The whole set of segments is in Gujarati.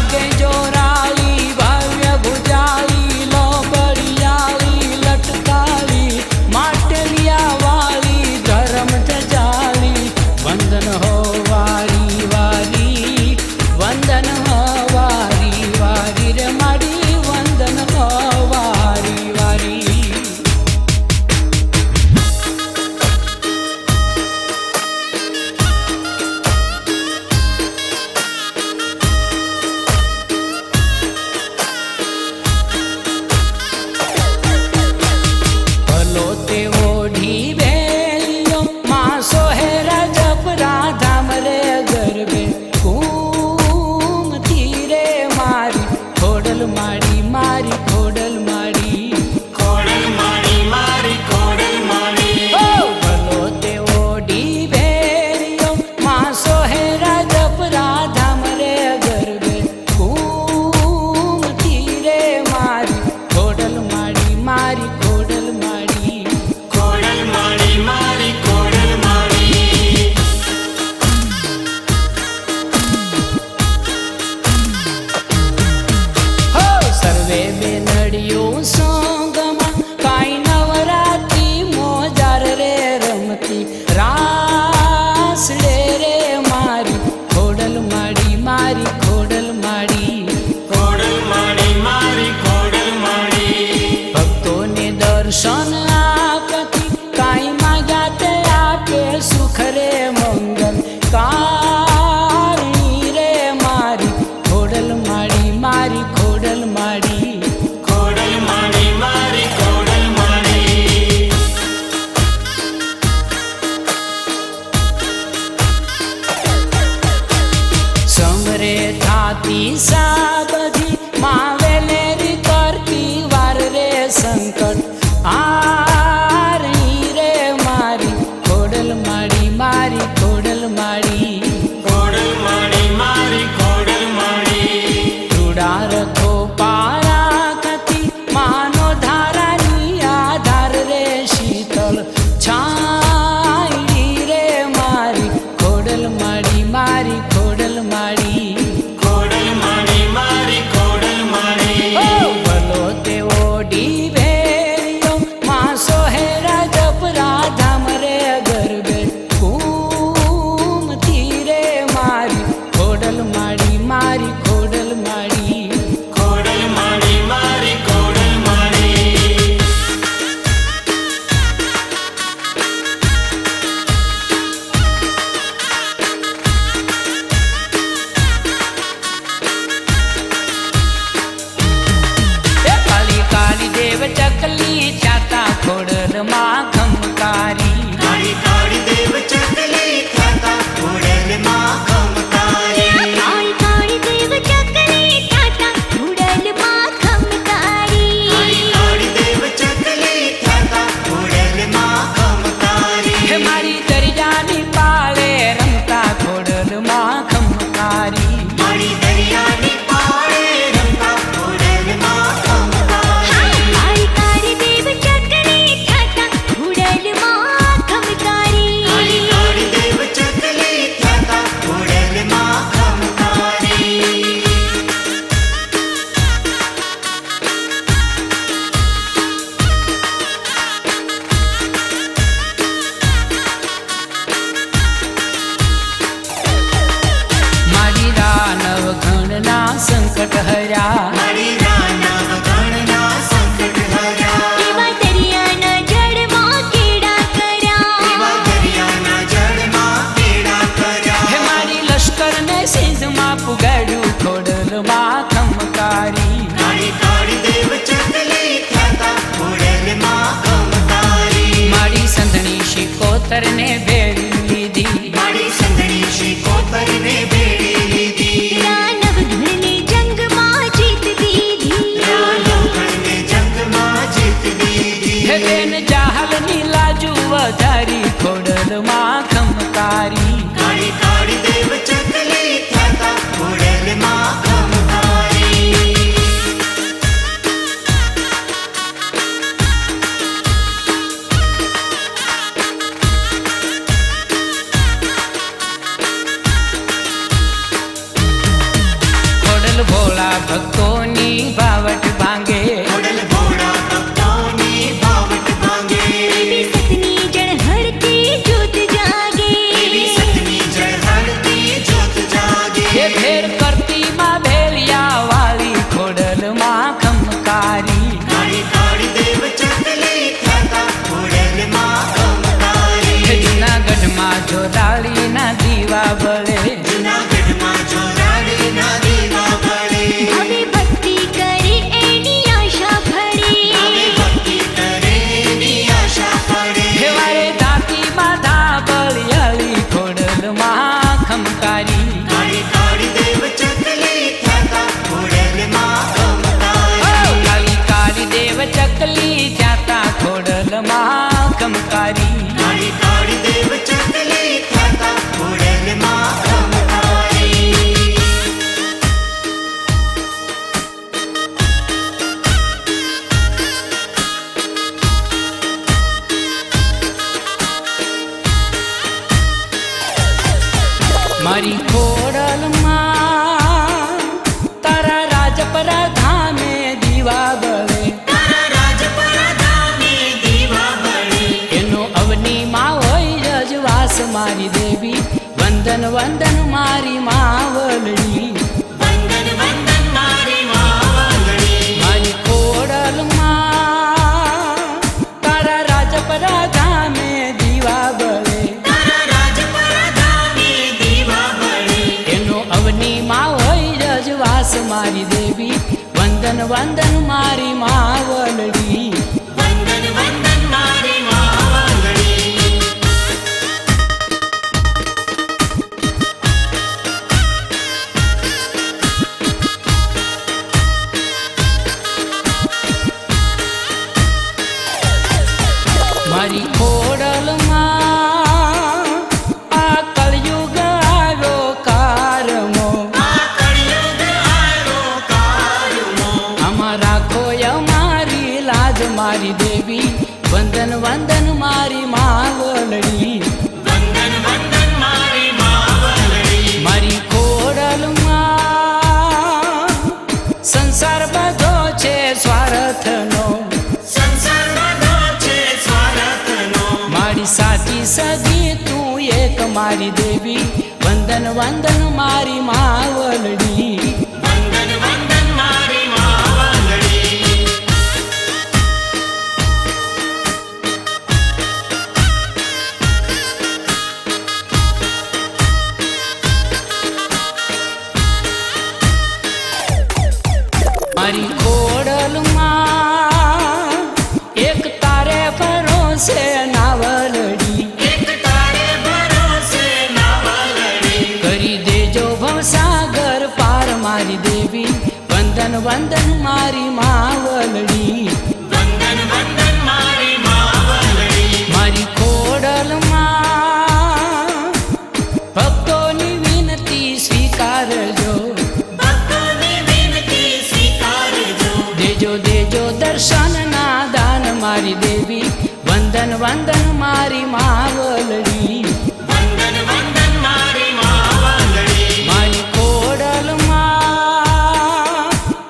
લાગે જોરાળી ભવ્ય ભુજાળી લોબડિયાળી લટકાળી માટલિયા વાળી ધર્મ જજાળી વંદન હો વારી વારી વંદન હો વારી વારી રે મારી વંદન હો વારી વારી Good ભક્તોની બાવટ ભાંગે ખોડલ ભોળા ભક્તોની બાવટ ભાંગે એવી સતની જળ હળતી જ્યોત જાગે એવી સતની જળ હળતી જ્યોત જાગે એ ફેર કરતી માં ભેલિયા વાળી ખોડલમાં ખમકારી કાળી કાળી દેવ ચકલી થતા ખોડલમાં ખમકારી જૂનાગઢમાં જોરાળીના દીવા બળે જૂનાગઢમાં જોરાળીના દીવા બળે હવે ભક્તિ કરે એની આશા ફળે હવે ભક્તિ કરે એની આશા પડે હેવારે ધાતીમાં ધાબળિયાળી ખોડલમાં ખમકારી કાળી કાળી દેવ ચકલી થતા ખોડલમાં ઓ ખમકારી કાળી કાળી દેવ ચકલી જાતા ખોડલમાં ખમકારી કાળી કાળી દેવ ચકલી થતા ખોડલમાં ખમકારી મારી ખોડલમાં તારા રાજપરા ધામે દીવા બળે તારા રાજપરા ધામે દીવા બળે એનો અવનીમાં હોય રજવાસ મારી દેવી વંદન વંદન મારી માવલડી વંદન વંદન મારી માવલડી મારી ખોડલમાં તારા રાજપરા ધામે દીવા બળે તારા રાજપરા ધામે દીવા બળે એનો અવનીમાં હોય રજવાસ મારી દેવી વંદન વંદન મારી માવલડી વંદન વંદન મારી માવલડી મારી ખોડલમાં આ કળયુગ આવ્યો કારમો આ કળિયુગ આવ્યો કાળમો આમાં રાખો અમારી લાજ મારી દેવી વંદન વંદન મારી માવલડી વંદન વંદન મારી માવલડી મારી ખોડલમાં સંસાર બધો છે સ્વાર્થનો સંસાર બધો છે સ્વાર્થનો મારી સાચી સગી તું એક મારી દેવી વંદન વંદન મારી માવલડી વંદન વંદન મારી માવલડી મારી ખોડલમાં એક તારે ભરોસે નાવલડી એક તારે ભરોસે નાવલડી કરી દેજો ભવસાગર પાર મારી દેવી વંદન વંદન મારી માવલડી વંદન વંદન મારી માવલડી મારી ખોડલમાં ભક્તોની વિનતી સ્વીકારજો ભક્તોની વિનતી સ્વીકારજો દેજો દેજો દર્શનના દાન મારી દેવી વંદન વંદન મારી માવલડી વંદન વંદન મારી માવલડી મારી ખોડલમાં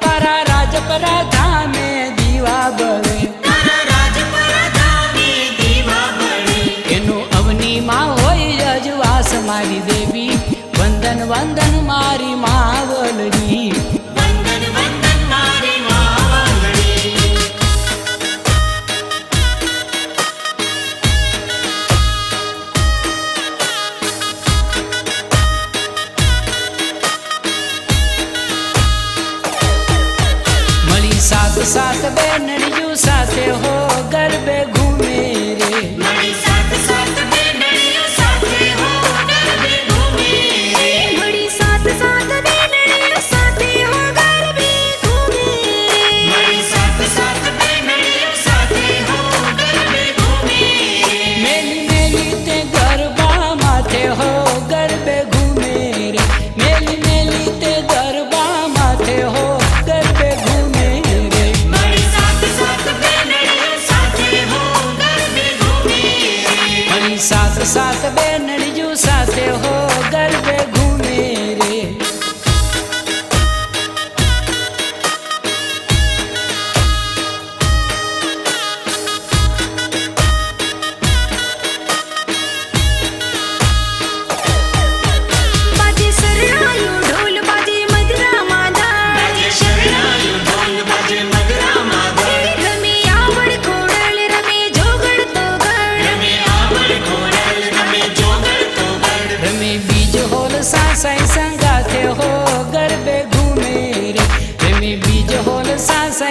તારા રાજપરા ધામે દીવા બળે તારા રાજપરા ધામે દીવા બળે એનો અવનીમાં હોય રજવાસ મારી દેવી વંદન વંદન મારી માવલડી વંદન વંદન મારી માવલડી મળી સાત સાત બેનડીયું સાથે હો ગરબે ઘૂમે રે મળી સાત સાત બેનડીઓ સાથે હો ગરબે ઘૂમે રે મળી સાત સાત બેનડીઓ સાથે હો ગરબે ઘૂમે મળી સાત સાત બેનડીઓ સાથે હો ગરબે ઘૂમે રે મેલી મેલી તે ગરબા માથે હો ગરબે ઘૂમે રે મેલી મેલી તે ગરબા માથે હો ગરબે ઘૂમે રે મળી સાત સાત બેનડીઓ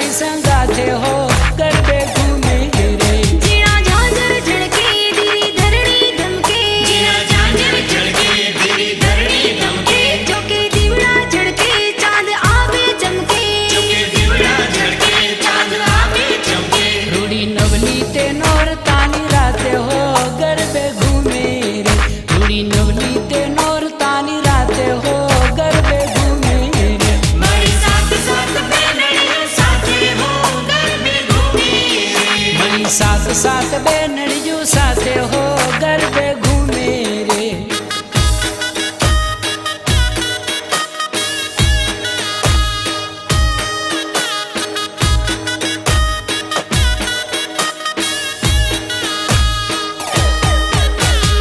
मारी संगाथे हो गरबे घूमे रे। जीना झांझर झड़के धीरी धरणी धमके, जीना झांझर झड़के धीरी धरणी धमके, चौके दीवड़ा झड़के चांद आवे चमके, चुके दीवड़ा झड़के चांद आवे चमके। रूड़ी नवली ते नौर तानी राते हो गरबे घूमे रे। रूड़ी नवली ते नौर तानी राते हो गरबे घूमे रे। मारी साथ साथ बेनड़ियों साथे हो गरबे घूमे रे। मई साथ साथ बेनड़ियों साथे हो गरबे घूमे रे।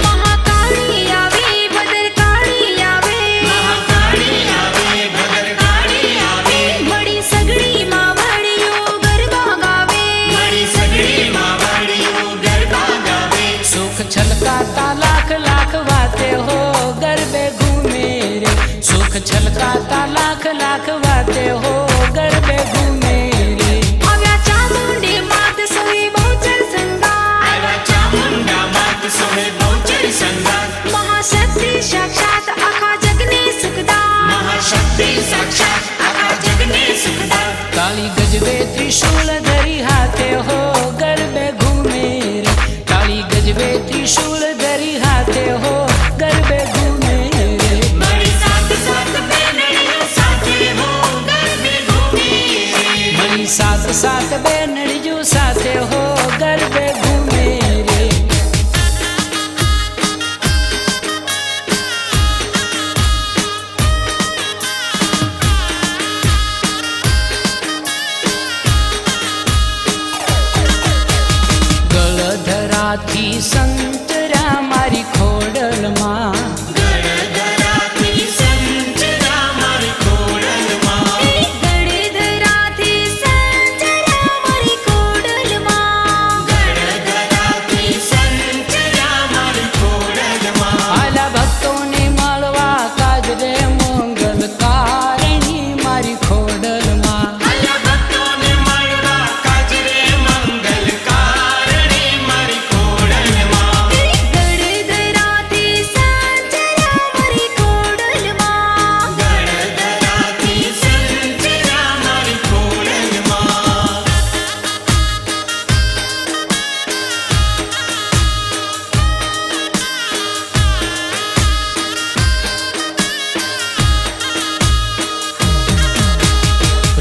महाकाली आवे भद्रकाली आवे, महाकाली आवे भद्रकाली आवे, बड़ी सगड़ी मावड़ियों गरबा गावे, बड़ी सगड़ी मावड़ियों गरबा गावे। सुख छलकाता लाख लाख बाते हो गरबे घूमे रे। सुख छलकाता लाख लाख बाते हो गरबे घूमे रे। आव्या चामुंडी मात सोई बहुचर संगार, आवा चामुंडा मात सोहे बहुचर संगार, महाशक्ति साक्षात आखा जगने सुखदार, महाशक्ति साक्षात आखा जगने सुखदार। काली गजबे त्रिशूल धरी हाथे हो गरबे घूमे रे। काली गजबे त्रिशूल धरी हाथे हो गरबे घूमे रे। बड़ी साथ साथ बेनड़ियों साथे हो गरबे घूमे रे। मई साथ साथ बेनड़ियों साथे हो गरबे घूमे रे। ગળધરાથી સંતરા મારી ખોડલમાં, ગળધરાથી સંચરા મારી ખોડલમાં, ગળધરાથી સંચરા મારી ખોડલમાં, ગળધરાથી સંચરા મારી ખોડલમાં. આલા ભક્તોને મળવા કાજરે મંગલકારણી મારી ખોડલમાં. આલા ભક્તોને મળવા કાજરે મંગલકારણી મારી ખોડલમાં. ગળધરાથી સંચરા મારી ખોડલમાં, ગળધરાથી સંચરા મારી ખોડલમાં.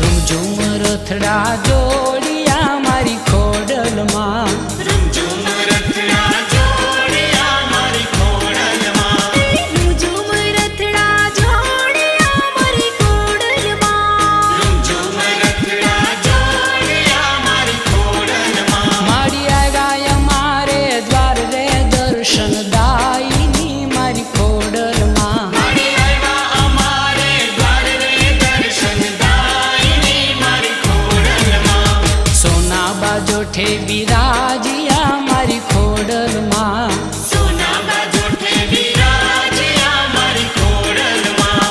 રૂમઝૂમ રથડા જોડિયા મારી ખોડલમાં. રૂમઝૂમ રથડા જોડિયા મારી ખોડલમાં. રૂમઝૂમ રથડા જોડિયા મારી ખોડલમાં, રૂમઝૂમ રથડા જોડિયા મારી ખોડલમાં. માડી આવ્યા મારે દ્વાર રે દર્શન દાયની મારી ખોડલમાં. મારી આવ્યા અમારે દ્વાર રે દર્શન દાયની મારી ખોડલમાં. સોના બાજોઠે બિરાજિયા મારી ખોડલમાં. સોના બાજોઠે બિરાજ્યા મારી ખોડલમાં.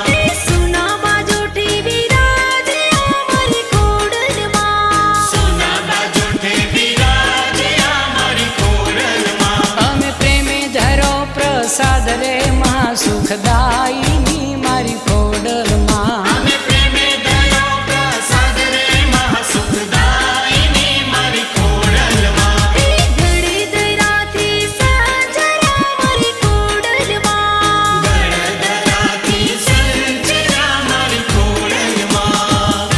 સોના બાજોઠે બિરાજ્યા મારી ખોડલમાં, સોના બાજોઠે બિરાજ્યા મારી ખોડલમાં. અમે પ્રેમે ધરો પ્રસાદ રે મહા સુખદાયની મારી ખોડલમાં. અમે પ્રેમે ધરો પ્રસાદ રે મહાસુખદાયિની મારી ખોડલમાં. ગળધરાથી સંચરા મારી ખોડલમાં, ગળધરાથી સંચરા મારી ખોડલમાં.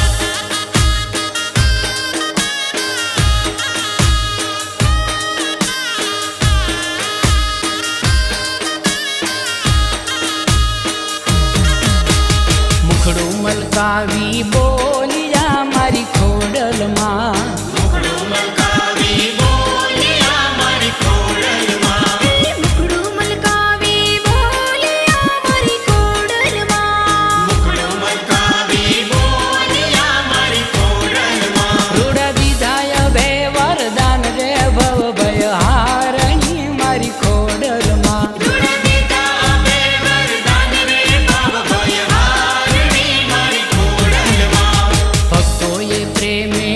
મુખડું મલકાવી બોલિયા મારી ખોડલમાં. મુખડું મલકાવી બોલિયા મારી ખોડલમાં. મુખડું મલકાવી બોલિયા મારી ખોડલમાં, મુખડું મલકાવી બોલિયા મારી ખોડલમાં. રૂડ દીધાય બે વરદાન રે ભવ ભય હારણી મારી ખોડલમાં. રૂડ દીધા બે વરદાન રે ભવ ભય હારણી મારી ખોડલમાં. ભક્તોએ પ્રેમે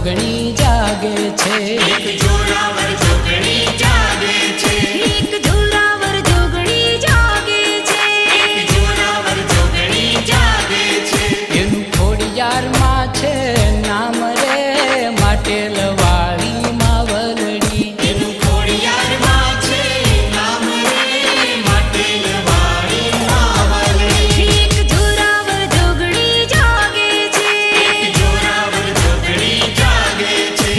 જોગણી જાગે છે એક જોરાવર જોગણી જાગે છે એક જોરાવર જોગણી જાગે છે એક જોરાવર જોગણી જાગે છે એનું ખોડિયારમાં છે નામ રે માટેલ વાળી માવલડી એનું ખોડિયારમાં છે નામ રે માટેલ વાળી માવલડી એક જોરાવર જોગણી જાગે છે એક જોરાવર જોગણી જાગે છે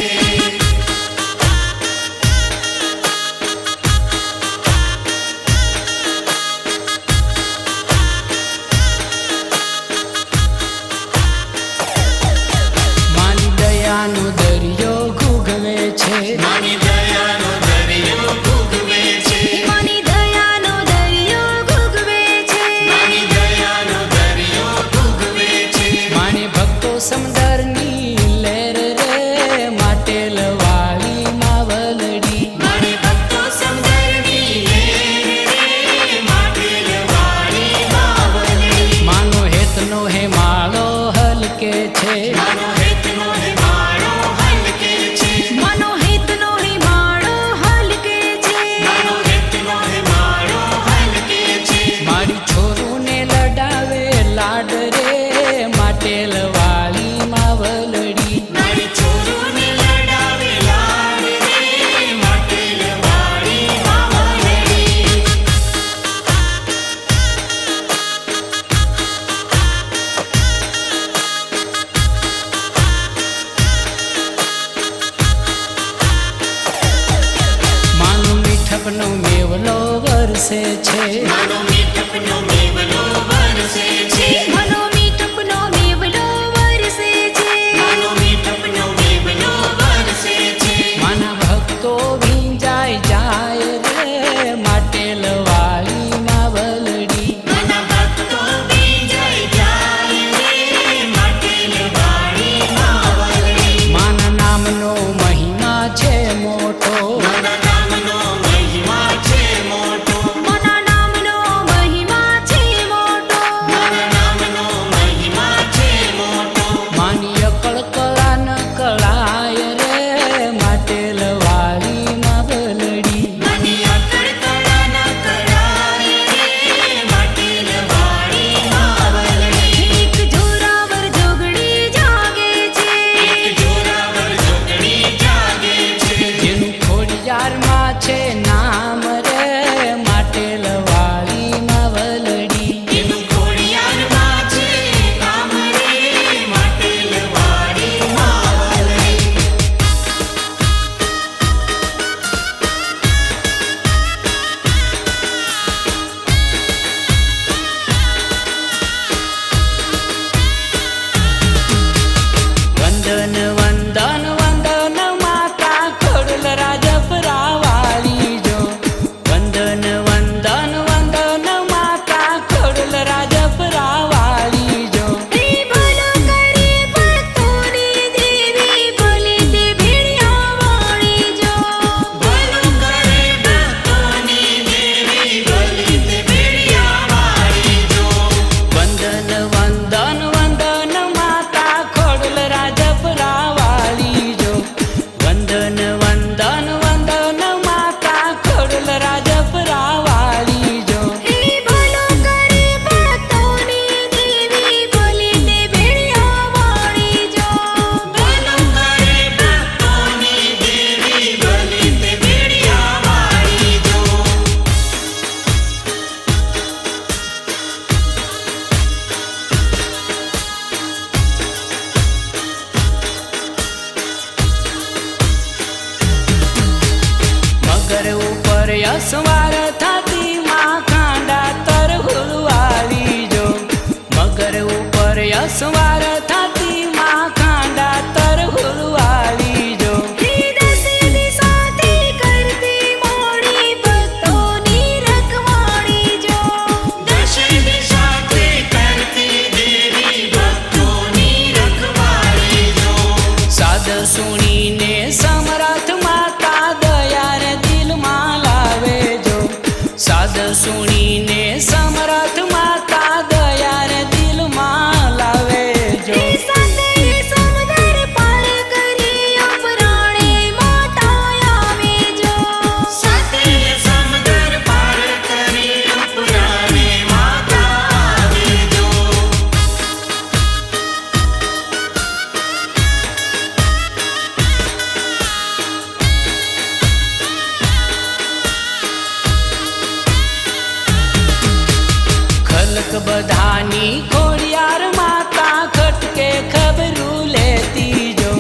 ખલક બધાની ખોડિયાર માતા ખટકે ખબરું લેતી જો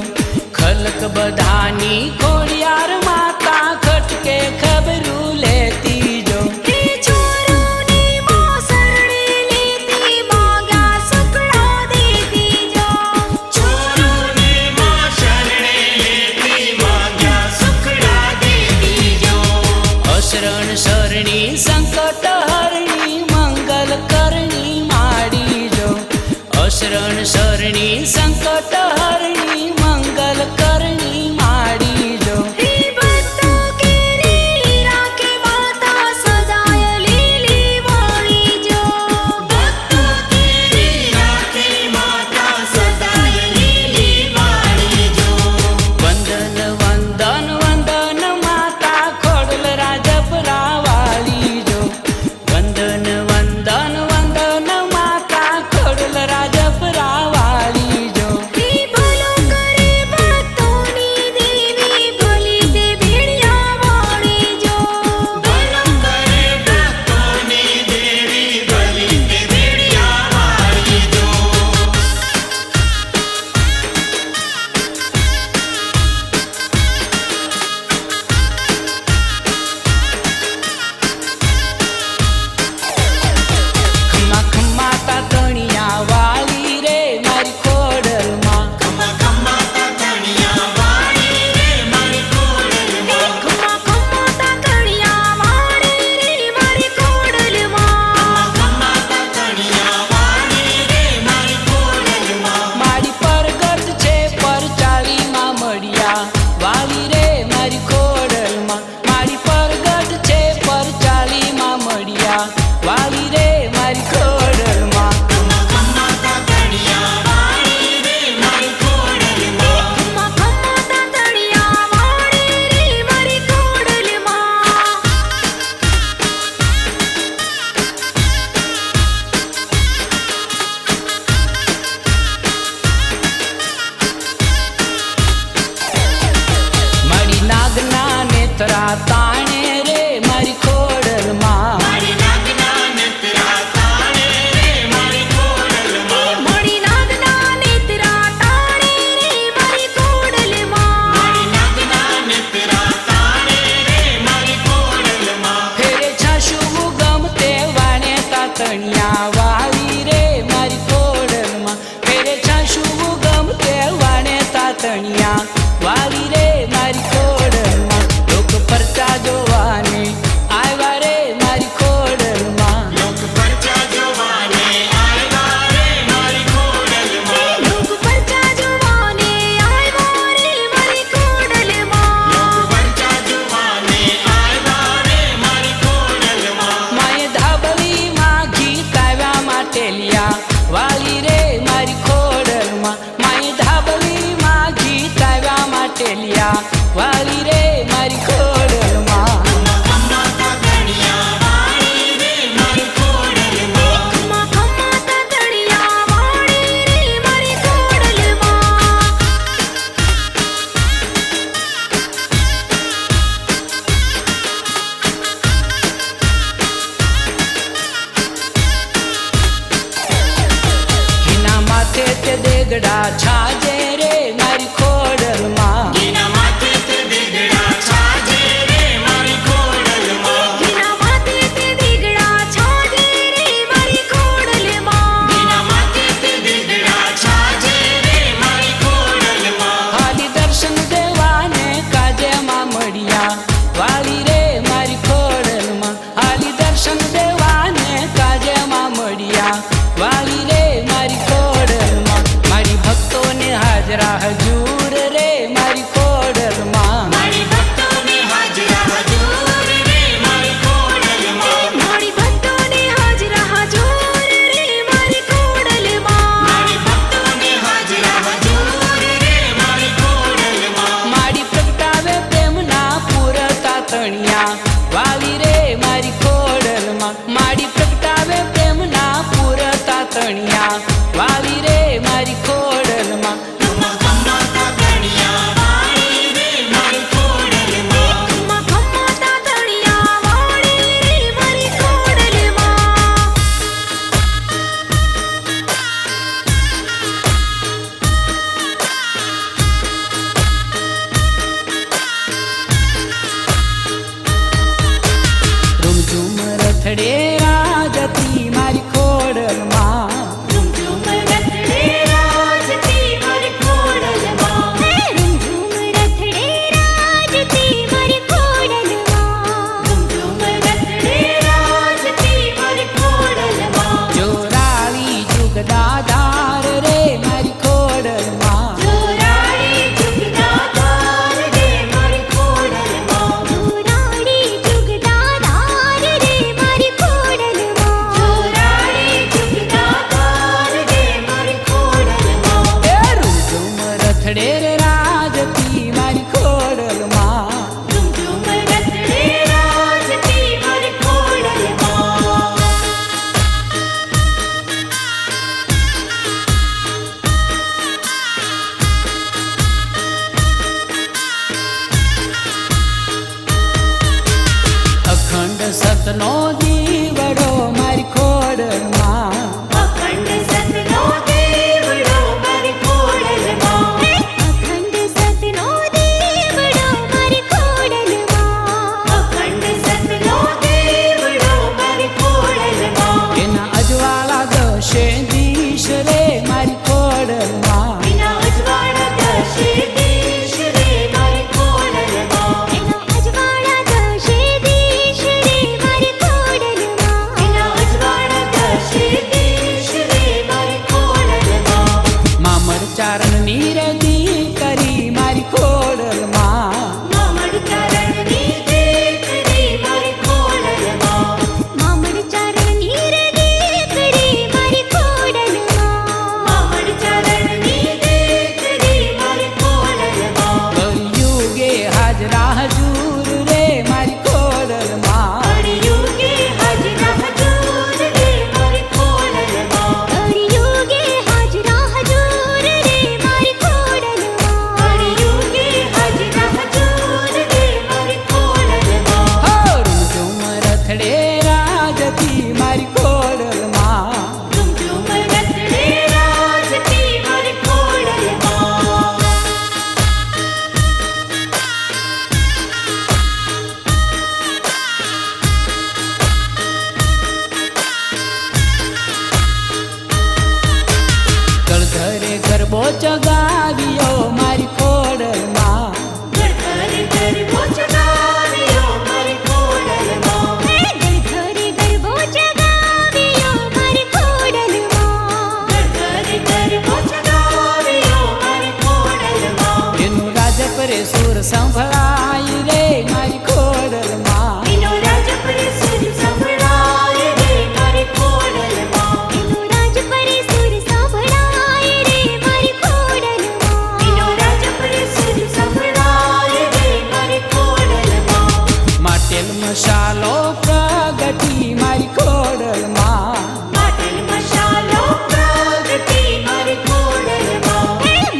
ખલક બધાની ખોડિયાર માતા ખટકે ખબરું લેતી જો હે ચોરોની મોસરણી લેતી માગ્યા સુખડા દેતી જો ચોરોને માં શરણે લેતી માગ્યા સુખડા દેતી જો અશરણ શરણી સંકટ હરણી મંગલ કરણી માડી જો અશરણ શરણી સંકટ હરણી મંગલ કરણી માડી જો હે ભક્તો કેરી રાખે માતા સદાય લીલી વાળી જો ભક્તો કેરી રાખે માતા સદાય લીલી વાળી જો વંદન વંદન વંદન માતા ખોડલ રાજપરા વાળી જો વંદન વંદન વંદન માતા ખોડલ રાજપરા વાળી જો હે ભલો કરે ભક્તોની દેવી ભલી તે ભેડિયા વાળી જો ભલો કરે ભક્તોની દેવી ભલી તે ભેડિયા વાળી જો ખમ્મા ખમ્મા તાતણિયા વાળી રે મારી ખોડલમાં ખમ્મા ખમ્મા તાતણિયા વાળી રે મારી ખોડલમાં ખમ્મા ખમ્મા તાતણિયા વાળી રે મારી ખોડલમાં ખમ્મા તાતણિયા વાળી રે મારી ખોડલમાં મારી પરગટ છે પરચાળીમાં મળ્યા વાળી રે મારી ખોડલમાં મારી પરગટ છે પરચાળીમાં મળ્યા વાળી રે મારી ખોડલમાં ખમ્મા ખમ્મા તાતણિયા વાળી રે મારી ખોડલમાં ખમ્મા ખમ્મા તાતણિયા વાળી રે મારી ખોડલમાં મારી નાગના નેત્રા તાણે રે મારી ખોડલમાં મારી નાગના નેત્રા તાણે રે મારી ખોડલમાં મળી નાગના નેત્રા તાણે રે મારી ખોડલમાં મારી નાગના નેત્રા તાણે રે મારી ખોડલમાં ફેરે છાશું ગમતે વાણે તાતણિયા વાળી રે મારી ખોડલમાં ફેરે છાશું ગમતે વાણે તાતણિયા વાળી રે મારી ખોડલમાં લોક પરચા જોવાને આવ્યા રે મારી ખોડલમાં લોક પરચા જોવાને આવ્યા રે મારી ખોડલમાં લોક પરચા જોવાને આવ્યા રે મારી ખોડલમાં લોક પરચા જોવાને આવ્યા રે મારી ખોડલમાં માએ ધાબળીમાં ગીત આવ્યા માટે લ્યા વાળી રે મારી ખોડલમાં માએ ધાબળીમાં ગીત આવ્યા માટે લ્યા વાળી રે મારી ખોડલમાં ખમ્મા ખમ્મા તાતણિયા વાળી રે મારી ખોડલમાં ખમ્મા ખમ્મા તાતણિયા વાળી રે મારી ખોડલમાં ઘીના માથે તે દેગડા છાજે રે મારી ખોડલમાં ઘીના માથે તે દીગડા છાજે રે મારી ખોડલમાં ઘીના માથે તે દીગડા છાજે રે મારી ખોડલમાં ઘીના માથે તે દીગડા છાજે રે મારી ખોડલમાં ખાલી દર્શન દેવાને કાજેમાં મળ્યા વાળી રે મારી ખોડલમાં ખાલી દર્શન દેવાને કાજેમાં મળ્યા વાળી રે મારી ખોડલમાં મારી ભક્તોને બોચ ગાવ્યો મારી ખોડલમાં ગળધરે ગરબો ચગાવ્યો મારી ખોડલમાં ગળધરે ગરબો ચગાવ્યો મારી ખોડલમાં ગળધરે ગરબો ચગાવ્યો મારી ખોડલમાં એનું રાજ પરે સુર સંભળાય રે મારી ખોડલમાં એનો રાજ પરે સુર સંભળાય રે મારી ખોડલમાં એનો રાજ પરે સુર સંભળાય રે મારી ખોડલમાં એનો રાજ પરે સુર સંભળાય રે મારી ખોડલમાં માટેલ મસાલો પ્રગટી મારી ખોડલમાં માટેલ મસાલો પ્રગટી મારી ખોડલમાં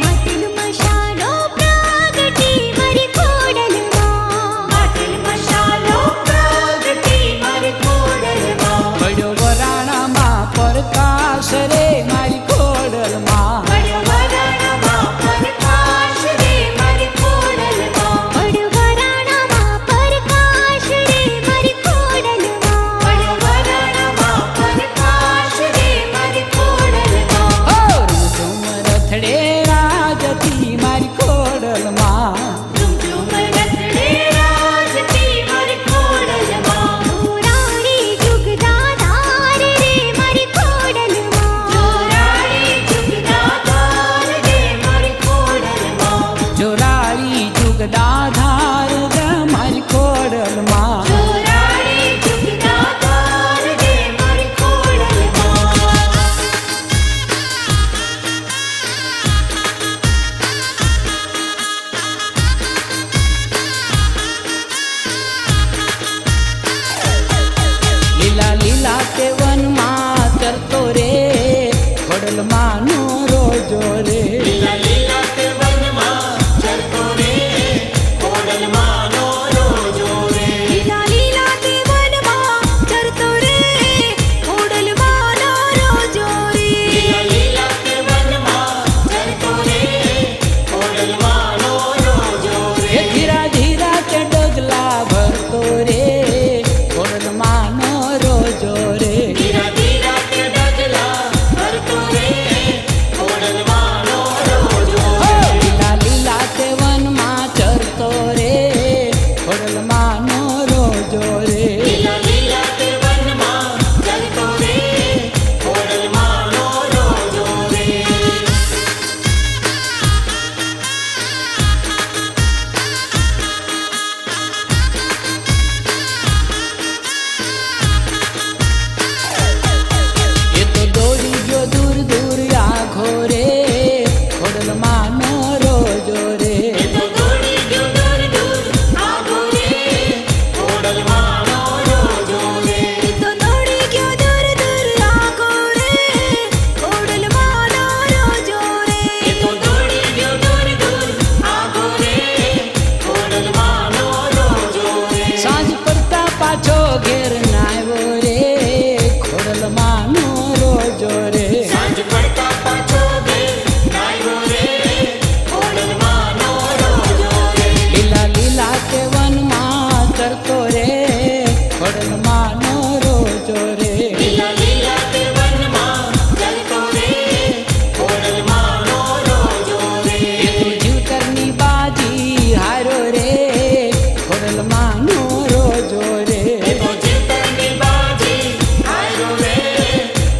માટેલ મસાલો પ્રગટી મારી ખોડલમાં માટેલ મસાલો પ્રગટી મારી ખોડલમાં પડ્યો વરાણામાં પ્રકાશ રે મારી ખોડલમાં પડ્યો વરાણામાં પ્રકાશ રે મારી ખોડલમાં પડ્યો વરાણામાં પ્રકાશ રે મારી ખોડલમાં પડ્યો વરાણામાં પ્રકાશ રે મારી ખોડલમાં રૂમ રથડે રાજતી મારી ખોડલમાં ઝુમઝુમ રથડે રાજતી મારી ખોડલમાં જોરાણી જુગદાધાર રે મારી ખોડલમાં જોરાણી જુગદાધાર રે મારી ખોડલમાં જોરાળી જુગદાધાર રે મારી ખોડલમાં જોરાણી જુગદાધાર રે મારી ખોડલમાં લીલા લીલા તે વનમાં તરતો રે ખોડલમાં નો રોજો રે લીલા લીલા તે વનમાં ચરતો રે ખોડલમાંનો રોજો રે લીલા લીલા તે વનમાં ચરતો રે ખોડલમાંનો રોજો રે લીલા લીલા તે વનમાં ચરતો રે ખોડલમાંનો રોજો રે એ ધીરા ધીરા તે ડગલા ભરતો રે ખોડલમાં નો રોજો રે ધીરા ધીરા તે ડગલા ભરતો રે ખોડલમાંનો રોજો રે લીલા લીલા તે વનમાં ચરતો રે ખોડલમાં નો રોજો રે લીલા લીલા તે વનમાં ચરતો રે ખોડલમાંનો રોજો રે એ તો દોડી ગયો દૂર દૂર આઘો રે ખોડલમાં નો રોજો રે તો દોડી ગયો દૂર દૂર આઘો રે ખોડલમાંનો રોજો રે તો દોડી ગયો દૂર દૂર આઘો રે ખોડલમાંનો રોજો રે તો દોડી ગયો દૂર દૂર આઘો રે ખોડલમાંનો રોજો રે સાંજ પડતા પાછો ઘેર નાવ્યો રે ખોડલમાં નો રોજો રે સાંજ પડતા પાછો ઘેર નાહ્યો રે ખોડલમાંનો રોજો રે લીલા લીલા તે વનમાં તરતો રે ખોડલમાં નો રોજો રે લીલા લીલા તે વનમાં ચરતો રે ખોડલમાંનો રોજો રે એ તો જીવતરની બાજી હારો રે ખોડલમાં નો રોજો રે તો જીવતરની બાજી હાર્યો રે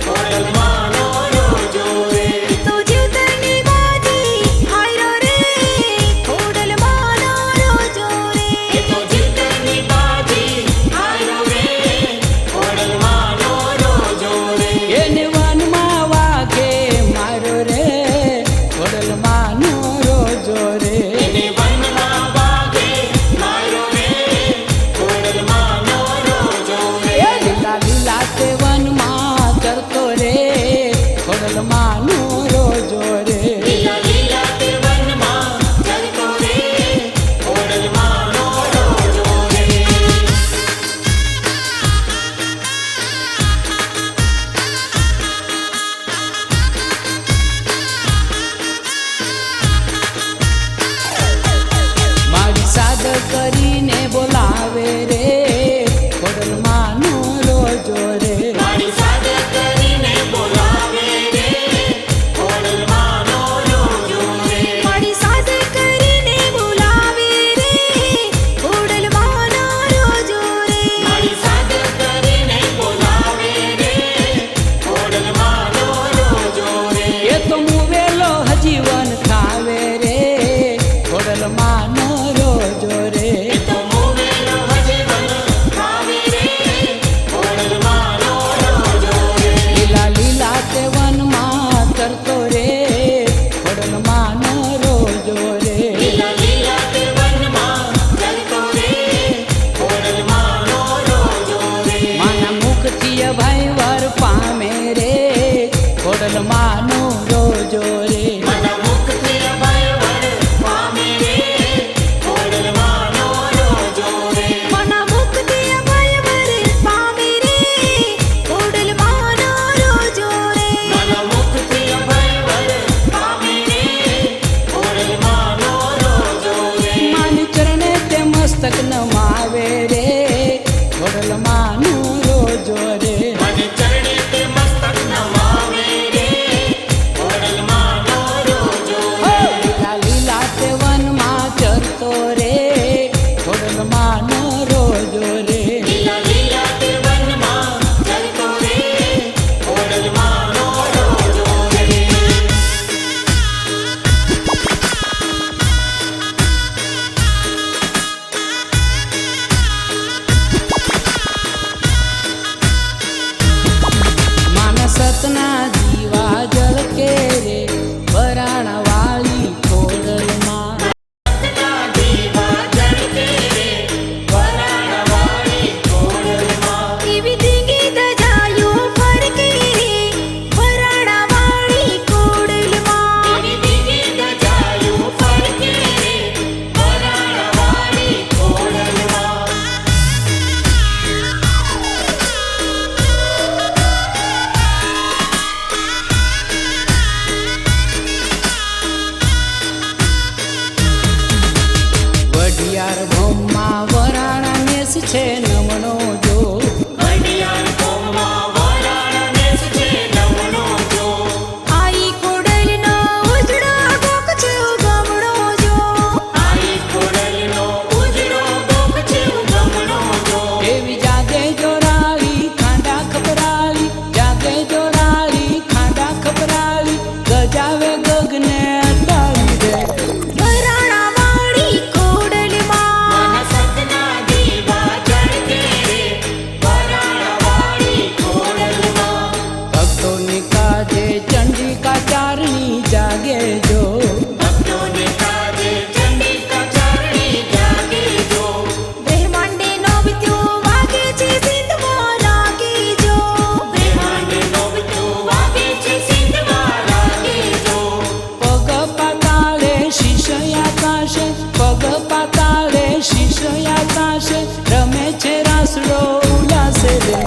ખોડલમાંનો ખોડલ માનો રોજો રે મન મુક્તિ અભય વર પામે રે ખોડલ માનો રોજો રે મન મુક્તિ અભય વર પામે રે ખોડલ માનો રોજો રે મન મુક્તિ અભય વર પામે રે ખોડલ માનો રોજો રે માન ચરણે તે મસ્તક નમાવે રે ખોડલ માનો રોજો રે મન ચરણે તે મસ્તક નમાવે રે ખોડલ માનો રોજો રે લીલા લીલા તે વનમાં ચરતો રે ખોડલ માનો રોજો રે લીલા લીલા તે વનમાં ચરતો રે ખોડલ માનો રોજો રે માનસતના દીવા જળકે રે વરાણા વાળી ખોડલમાં સતના દીવા જળકે રે વરાણવાળી ખોડલમાં એવી ધીંગી ધજાયો ફરકે રે વરાણા વાળી ખોડલમાં એવી દીવી ધજાયું ફરકે રે વરાણવાળી ખોડલમાં વઢિયાર ભોમમાં વરાણા નેસ છે નમણો જો વડિયાર કોમમાં વરાણનેસ છે નમણો જો આઈ ખોડલનો ઉજળો ગોખ છે ગમણો જો આઈ ખોડલનો ઉજળો ગોખ છે ગમણો જો એવી જાગે જોરાળી ખાંડા ખપરાળી જાગે જોરાળી ખાંડા ખપરાળી ગજાવે ગગને અટાળી રે વરાણા વાળી ખોડલમાં મન સતના દીવા જળકે રે વરાણવાળી ખોડલમાં ભક્તોની કાજે ચંડિકા ચારણી જાગે જો ભક્તોને કાજે ચંડિકા ચારણી જાગે જો બ્રહ્માંડે નોબત્યો વાગે છે સિંધમાં લાગે જો બ્રહ્માંડ નોબતું વાગે છે સિંધમાં લાગે જો પગ પાતાળે શિષ્ય આકાશે પગ પાતાળે શિષ્ય આકાશે રમે છે રાસડો ઉલાસે રે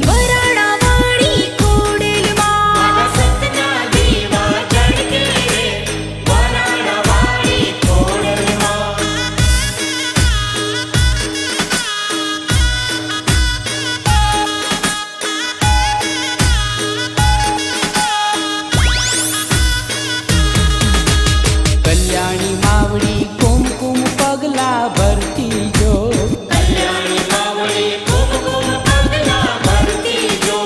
વરાણા વાળી ખોડલમાં મન સતના દીવા જળકે રે વરાણવાળી ખોડલમાં કલ્યાણી માવડી કુમકુમ પગલા ભરતી જો કલ્યાણી માવડી કુમકુમ પગલા ભરતી જો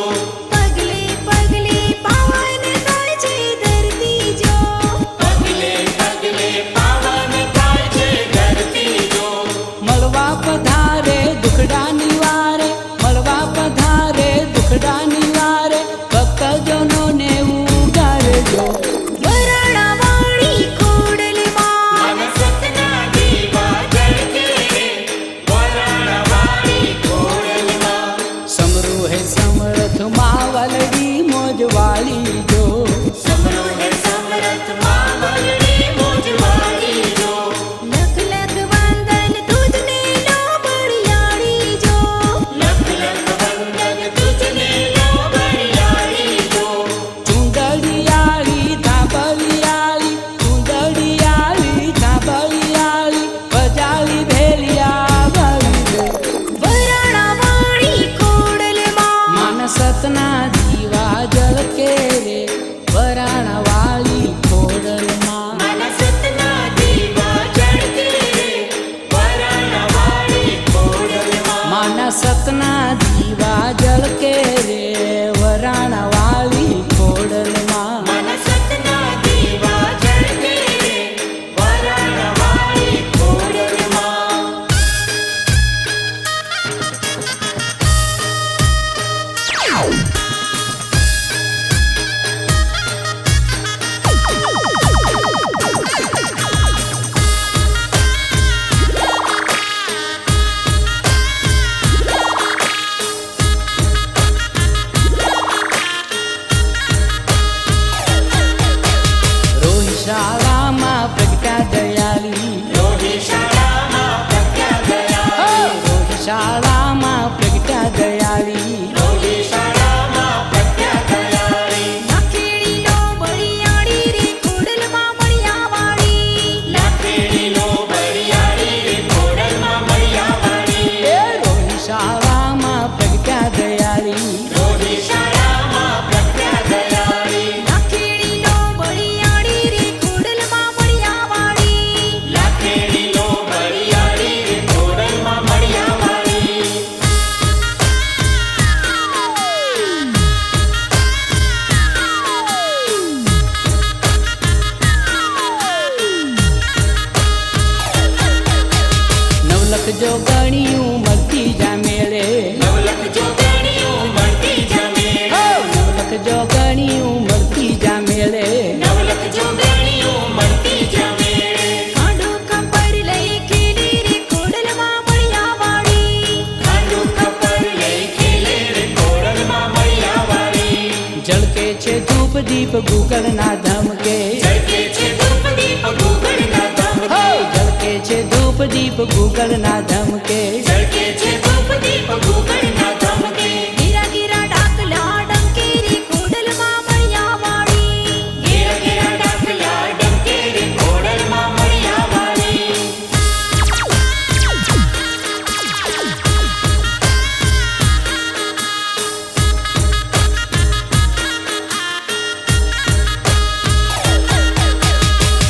પગલે પગલે પાવન થાય છે ધરતી જો પગલે પગલે પાવન થાય છે ધરતી જો મળવા પધારે દુખડા નિવારે મળવા પધારે દુખડા નિવારે ભક્તજનોને ઉગારે જો વરાણા વાળી ખોડલમાં મન સતના દીવા જળકે રે વરાણવાળી ખોડલમાં સમરૂ હે સમરથ માવલડી મોજવાળી જો સમરો હે સમરથ માવલડી મોજવાળી જો લખ લખ વંદન તુજને લો બળિયાળી જો લખ લખ વંદન તુજને લો બળિયાળી જો ચુંદડિયાળી ધાબળિયાળી ચુંદડિયાળી ધાબળિયાળી ભજાળી ભેલિયા વાળી રે વરાણા વાળી ખોડલમાં માનસતના દીવા જળકે રે છે ધૂપ દીપ ગૂગલના ધમકે ઝળકે છે ધૂપ દીપ ગૂગળના ધમકે ઝળકે છે ધૂપ દીપ ગૂગલના ધમકે ઝળકે છે ધૂપ દીપ ગૂગળના ધમકે ગીરા ગીરા ડાકલા ડંકેરી ખોડલમાં મળ્યા વાળી ઘેરા ઘેરા ડાકલા ડંકે રે ખોડલમાં મળ્યા વાળી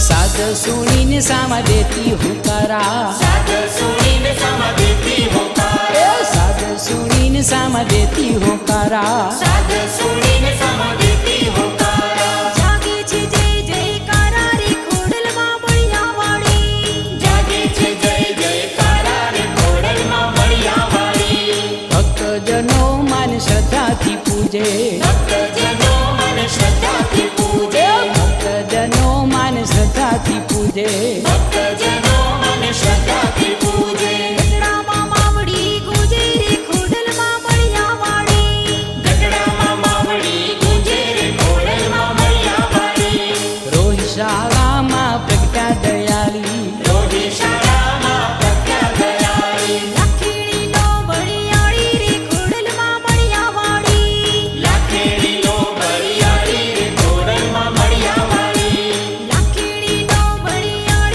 સાદ સુણીને સામા દેતી હુકારા સાદ સુણીને સમા દેતી હોકારા સાદ સુણીને સામા દેતી હોકારા સાદ સુણીને સમા દેતી હોકારા જાગે છે જય જયકારા રે ખોડલમાં મળ્યા વાળી જાગે છે જય જયકારા રે ખોડલમાં મળ્યા વાળી ભક્તજનો માન શ્રદ્ધાથી પૂજે ભક્તજનો મને શ્રદ્ધાથી પૂજે ભક્તજનો માન શ્રદ્ધાથી પૂજે ભક્તજનો મને શ્રદ્ધાથી પૂજે ગઢડામાં માવડી ગુજે રે ખોડલમાં મળ્યા વાળી ગઢડામાં માવડી ગુંજે રે ખોડલમાં મળ્યા વાળી રોહિશાળામાં પ્રગટ્યા દયાળી રોહી શાળામાં પ્રખ્યા દયાળી લાખેડીનો બળિયાળી રે ખોડલમાં મળ્યા વાળી લાખેડીનો બળિયાળી રે ખોડલમાં મળ્યા વાળી લાખેડીનો બળિયાળી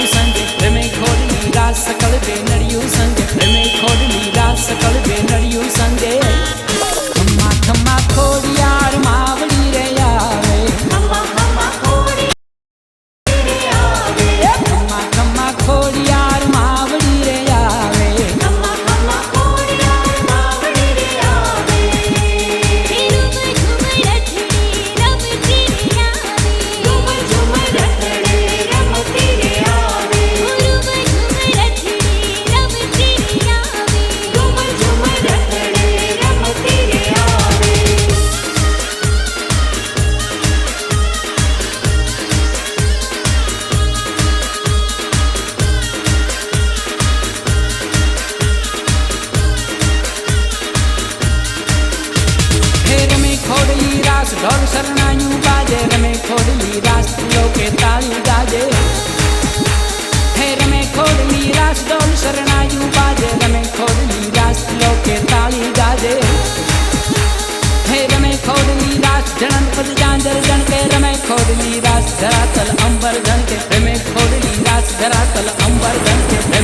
સંગે રમે ખોડલી રાસ સકળ બેનડિયું સંગે રમે ખોડલી રાસ સકળ બેનડિયું સંગે ખમ્મા ખમ્મા ખોડિયાર માવડી રે આવે ખમ્મા ખમ્મા ખોડી રે આવે ખમ્મા ખમ્મા ખોડિયાર માવડી રે આવે ખમ્મા ખમ્મા ખોડિયાર માવડી રે આવે ઝુમ ઝુમ રથડી રમતી રે આવે ઝુમ ઝુમ રથડી રમતી રે આવે ઝુમ ઝુમ રથડી રમતી રે આવે હે રમે ખોડલી રાસ ઢોલ શરણાયું બાજે રમે ખોડલી રાસ લોકે તાળી ગાજે હે રમે ખોડલી રાસ ઢોલ શરણાયું બાજે રમે ખોડલી રાસ લોકે તાળી ગાજે હે રમે ખોડલી રાસ જણન પદ જાંજર જણકે રમે ખોડલી રાસ ધરાતલ અંબર જણકે રમે ખોડલી રાસ ધરાતલ અંબર જણકે